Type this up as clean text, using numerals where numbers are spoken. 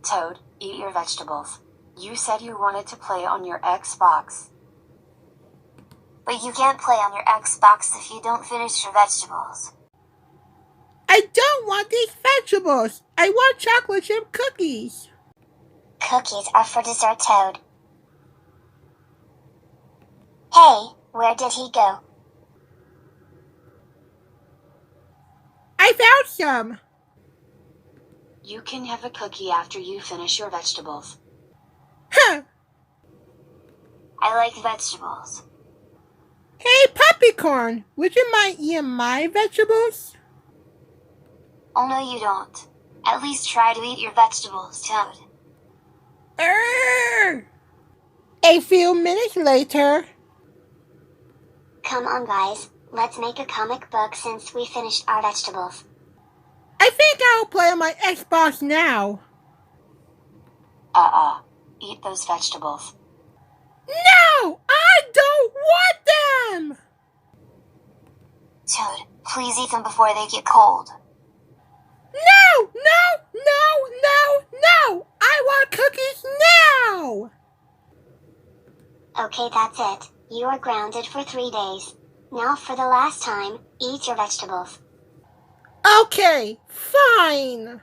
Toad, eat your vegetables. You said you wanted to play on your Xbox. But you can't play on your Xbox if you don't finish your vegetables. I don't want these vegetables. I want chocolate chip cookies. Cookies are for dessert, Toad. Hey, where did he go? I found some. You can have a cookie after you finish your vegetables. Huh. I like vegetables. Hey, Puppycorn, would you mind eating my vegetables? Oh no, you don't. At least try to eat your vegetables, Toad. A few minutes later. Come on, guys. Let's make a comic book since we finished our vegetables. I think I'll play on my Xbox now. Eat those vegetables. No! I don't want them! Toad, please eat them before they get cold. No! No! No! No! No! I want cookies now! Okay, that's it. You are grounded for 3 days. Now for the last time, eat your vegetables. Okay, fine.